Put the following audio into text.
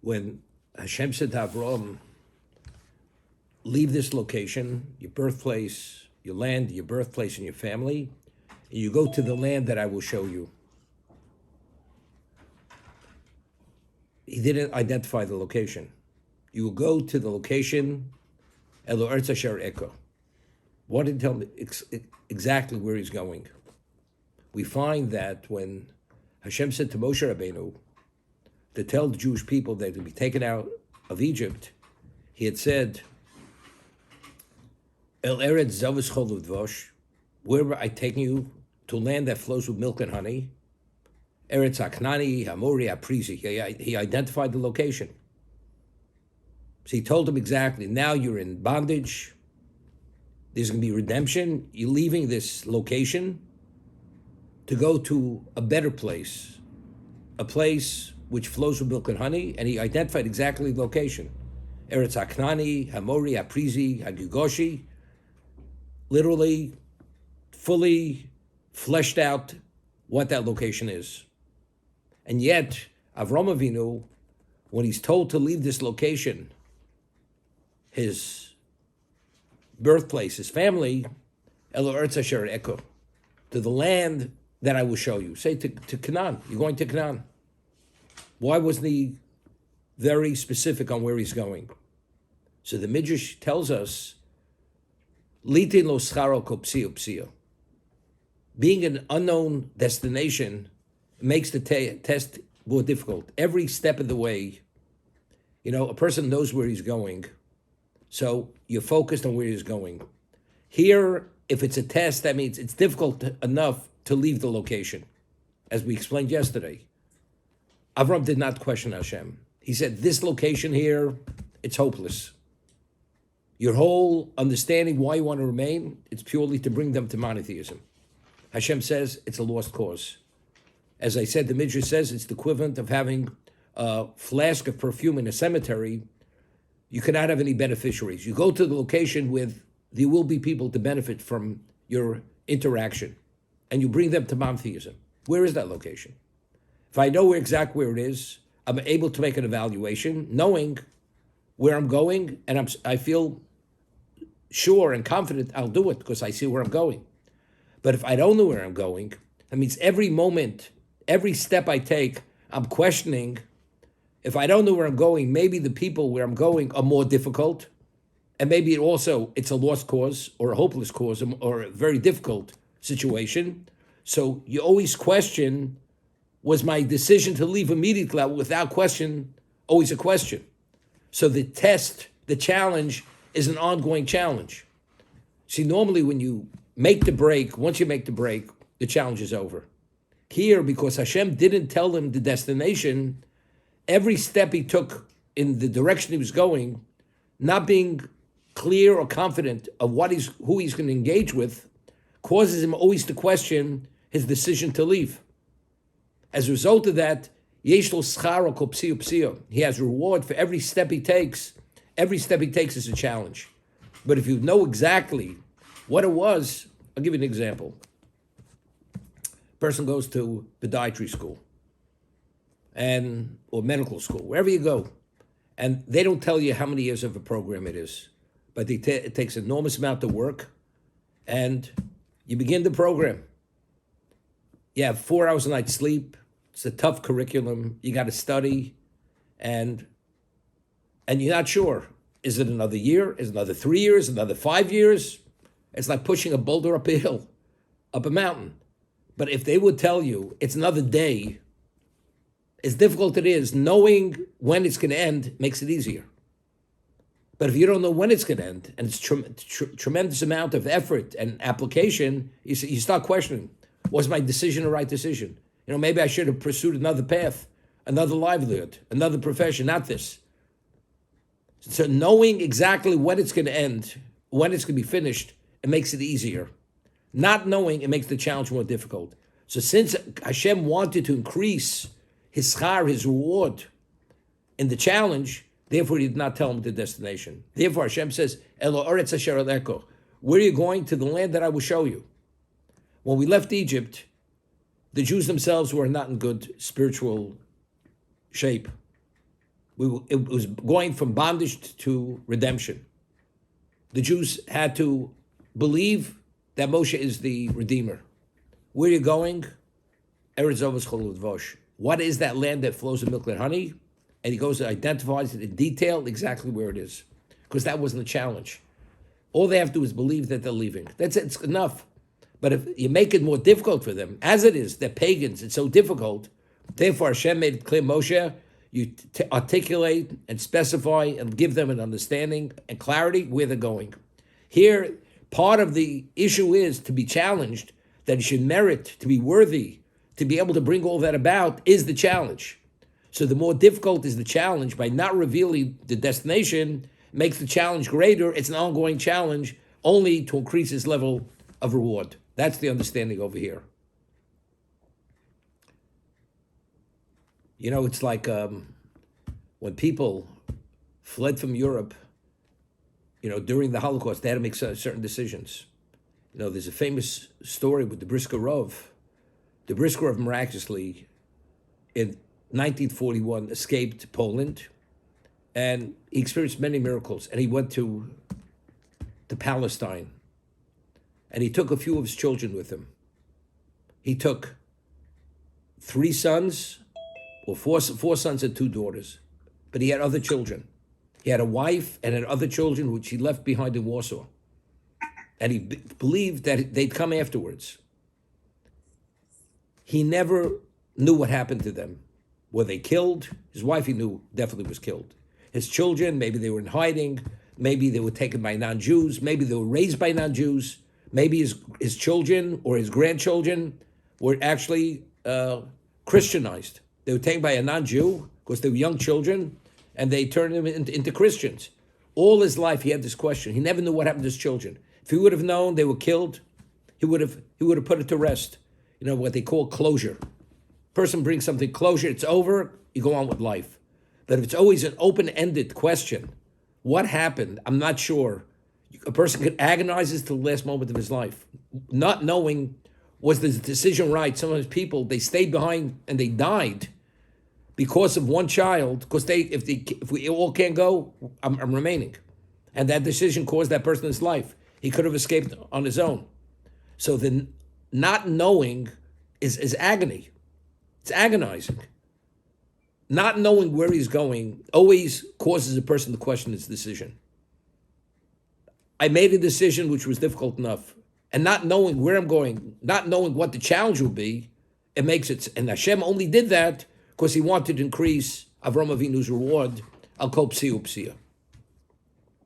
When Hashem said to Avram, leave this location, your birthplace, your land, your birthplace, and your family, and you go to the land that I will show you. He didn't identify the location. You will go to the location, Elo Eretz Asher Eko. What did he tell me exactly where he's going? We find that when Hashem said to Moshe Rabbeinu to tell the Jewish people they would be taken out of Egypt, he had said, El Eretz Zavus Chol Udvosh, where I taking you to land that flows with milk and honey. Eretz Haknani, Hamori, Aprizi. He identified the location. So he told him exactly, now you're in bondage. There's going to be redemption. You're leaving this location to go to a better place, a place which flows with milk and honey, and he identified exactly the location. Eretz Haknani, Hamori, Aprizi, Hagigoshi, literally, fully fleshed out what that location is. And yet, Avram Avinu, when he's told to leave this location, his birthplace, his family, Elo Eretz Asher Eko, to the land that I will show you. Say to Canaan. You're going to Canaan. Why wasn't he very specific on where he's going? So the Midrash tells us, Litin lo scharo ko psio psio. Being an unknown destination makes the test more difficult. Every step of the way, a person knows where he's going, so you're focused on where he's going. Here, if it's a test, that means it's difficult enough to leave the location, as we explained yesterday. Avram did not question Hashem. He said, this location here, it's hopeless. Your whole understanding why you want to remain, it's purely to bring them to monotheism. Hashem says it's a lost cause. As I said, the Midrash says it's the equivalent of having a flask of perfume in a cemetery. You cannot have any beneficiaries. You go to the location where there will be people to benefit from your interaction, and you bring them to monotheism. Where is that location? If I know exactly where it is, I'm able to make an evaluation, knowing where I'm going, and I feel sure and confident I'll do it because I see where I'm going. But if I don't know where I'm going, that means every moment, every step I take, I'm questioning. If I don't know where I'm going, maybe the people where I'm going are more difficult, and maybe it's a lost cause or a hopeless cause or a very difficult situation. So you always question, was my decision to leave immediately without question always a question? So the test, the challenge, is an ongoing challenge. See, normally when you make the break, once you make the break, the challenge is over. Here, because Hashem didn't tell him the destination, every step he took in the direction he was going, not being clear or confident of who he's going to engage with, causes him always to question his decision to leave. As a result of that, yesh lo scharo kol psio psio. He has reward for every step he takes. Every step he takes is a challenge. But if you know exactly what it was, I'll give you an example. Person goes to podiatry school or medical school, wherever you go, and they don't tell you how many years of a program it is, but it takes an enormous amount of work, and you begin the program. You have 4 hours a night sleep. It's a tough curriculum. You got to study, and you're not sure. Is it another year? Is it another 3 years? Another 5 years? It's like pushing a boulder up a hill, up a mountain. But if they would tell you it's another day, as difficult it is, knowing when it's going to end makes it easier. But if you don't know when it's going to end, and it's tremendous amount of effort and application, you start questioning, was my decision the right decision? Maybe I should have pursued another path, another livelihood, another profession, not this. So knowing exactly when it's going to end, when it's going to be finished, it makes it easier. Not knowing, it makes the challenge more difficult. So since Hashem wanted to increase his schar, his reward, in the challenge, therefore he did not tell him the destination. Therefore Hashem says, Elo Eretz Asher Eko, where are you going? To the land that I will show you. When we left Egypt, the Jews themselves were not in good spiritual shape. It was going from bondage to redemption. The Jews had to believe that Moshe is the Redeemer. Where are you going? Eretz Zovos Cholud Vosh. What is that land that flows with milk and honey? And he goes and identifies it in detail exactly where it is. Because that wasn't the challenge. All they have to do is believe that they're leaving. That's it, it's enough. But if you make it more difficult for them, as it is, they're pagans, it's so difficult. Therefore, Hashem made it clear, Moshe, you articulate and specify and give them an understanding and clarity where they're going. Here, part of the issue is to be challenged, that he should merit, to be worthy, to be able to bring all that about is the challenge. So the more difficult is the challenge. By not revealing the destination, makes the challenge greater. It's an ongoing challenge only to increase his level of reward. That's the understanding over here. You know, it's like when people fled from Europe, during the Holocaust, they had to make certain decisions. There's a famous story with the Brisker Rov. The Brisker Rov miraculously, in 1941, escaped Poland, and he experienced many miracles. And he went to Palestine, and he took a few of his children with him. He took 3 sons, or four sons and 2 daughters, but he had other children. He had a wife and had other children which he left behind in Warsaw. And he believed that they'd come afterwards. He never knew what happened to them. Were they killed? His wife, he knew, definitely was killed. His children, maybe they were in hiding. Maybe they were taken by non-Jews. Maybe they were raised by non-Jews. Maybe his children or his grandchildren were actually Christianized. They were taken by a non-Jew because they were young children, and they turned them into Christians. All his life, he had this question. He never knew what happened to his children. If he would have known they were killed, he would have put it to rest. What they call closure. Person brings something closure, it's over, you go on with life. But if it's always an open-ended question, what happened? I'm not sure. A person could agonize this till the last moment of his life, not knowing, was the decision right? Some of his people, they stayed behind and they died because of one child, because if we all can't go, I'm remaining. And that decision caused that person's life. He could have escaped on his own. So the not knowing is agony. It's agonizing. Not knowing where he's going always causes a person to question his decision. I made a decision which was difficult enough, and not knowing where I'm going, not knowing what the challenge will be, it makes it, and Hashem only did that because he wanted to increase Avram Avinu's reward. Al kol psiya upsiya.